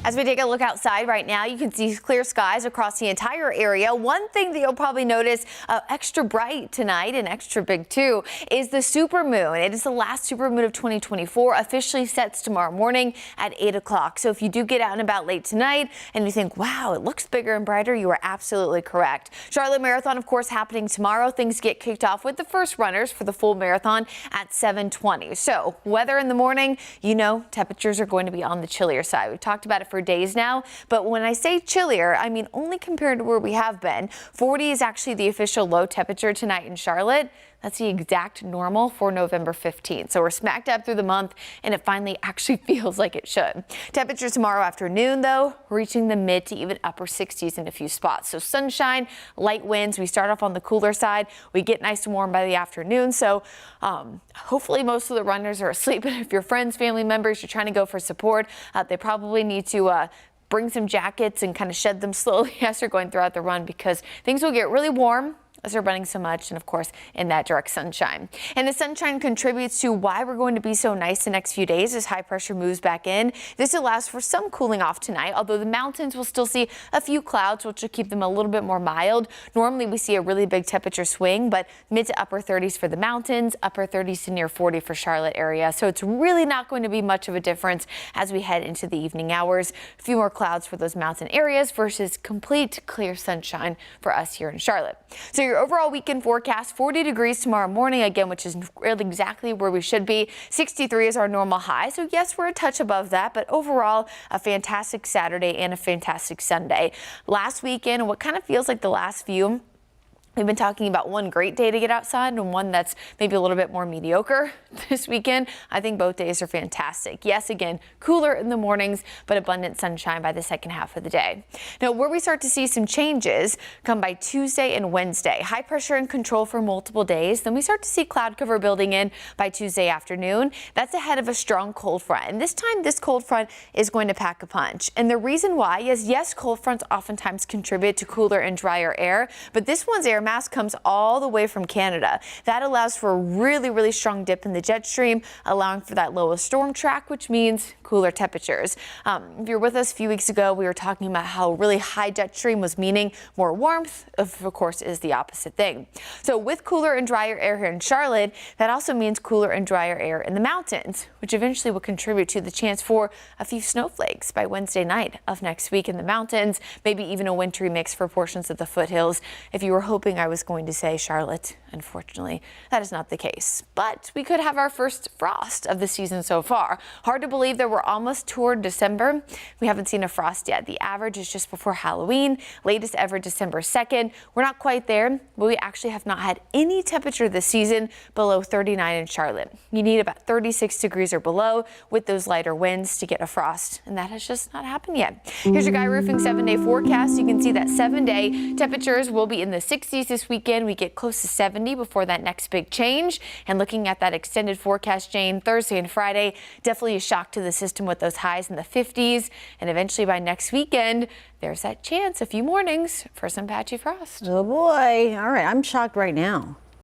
As we take a look outside right now, you can see clear skies across the entire area. One thing that you'll probably notice extra bright tonight and extra big too is the supermoon. It is the last supermoon of 2024, officially sets tomorrow morning at 8 o'clock. So if you do get out and about late tonight and you think, wow, it looks bigger and brighter, you are absolutely correct. Charlotte Marathon, of course, happening tomorrow. Things get kicked off with the first runners for the full marathon at 7:20. So weather in the morning, you know, temperatures are going to be on the chillier side. We've talked about it for days now, but when I say chillier, I mean only compared to where we have been. 40 is actually the official low temperature tonight in Charlotte. That's the exact normal for November 15th. So we're smack dab through the month and it finally actually feels like it should. Temperatures tomorrow afternoon, though, reaching the mid to even upper 60s in a few spots. So sunshine, light winds. We start off on the cooler side. We get nice and warm by the afternoon. So hopefully most of the runners are asleep. And if your friends, family members, you're trying to go for support, they probably need to bring some jackets and kind of shed them slowly as they're going throughout the run, because things will get really warm as they're running so much, and of course in that direct sunshine. And the sunshine contributes to why we're going to be so nice the next few days as high pressure moves back in. This allows for some cooling off tonight, although the mountains will still see a few clouds, which will keep them a little bit more mild. Normally we see a really big temperature swing, but mid to upper 30s for the mountains, upper 30s to near 40 for Charlotte area. So it's really not going to be much of a difference as we head into the evening hours. A few more clouds for those mountain areas versus complete clear sunshine for us here in Charlotte. So your overall weekend forecast, 40 degrees tomorrow morning again, which is really exactly where we should be. 63 is our normal high. So yes, we're a touch above that, but overall a fantastic Saturday and a fantastic Sunday. Last weekend, what kind of feels like the last few, we've been talking about one great day to get outside and one that's maybe a little bit more mediocre. This weekend, I think both days are fantastic. Yes, again, cooler in the mornings, but abundant sunshine by the second half of the day. Now, where we start to see some changes come by Tuesday and Wednesday. High pressure and control for multiple days. Then we start to see cloud cover building in by Tuesday afternoon. That's ahead of a strong cold front. And this time, this cold front is going to pack a punch. And the reason why is, yes, cold fronts oftentimes contribute to cooler and drier air, but this one's air mass comes all the way from Canada. That allows for a really, really strong dip in the jet stream, allowing for that lowest storm track, which means cooler temperatures. If you're with us a few weeks ago, we were talking about how really high jet stream was meaning more warmth. Of course, is the opposite thing. So with cooler and drier air here in Charlotte, that also means cooler and drier air in the mountains, which eventually will contribute to the chance for a few snowflakes by Wednesday night of next week in the mountains, maybe even a wintry mix for portions of the foothills. If you were hoping I was going to say Charlotte, unfortunately, that is not the case. But we could have our first frost of the season so far. Hard to believe that we're almost toward December. We haven't seen a frost yet. The average is just before Halloween, latest ever December 2nd. We're not quite there, but we actually have not had any temperature this season below 39 in Charlotte. You need about 36 degrees or below with those lighter winds to get a frost, and that has just not happened yet. Here's your Guy Roofing 7-day forecast. You can see that 7-day temperatures will be in the 60s this weekend. We get close to 70 before that next big change. And looking at that extended forecast, Jane, Thursday and Friday, definitely a shock to the system with those highs in the 50s. And eventually by next weekend, there's that chance, a few mornings, for some patchy frost. Oh boy. All right. I'm shocked right now.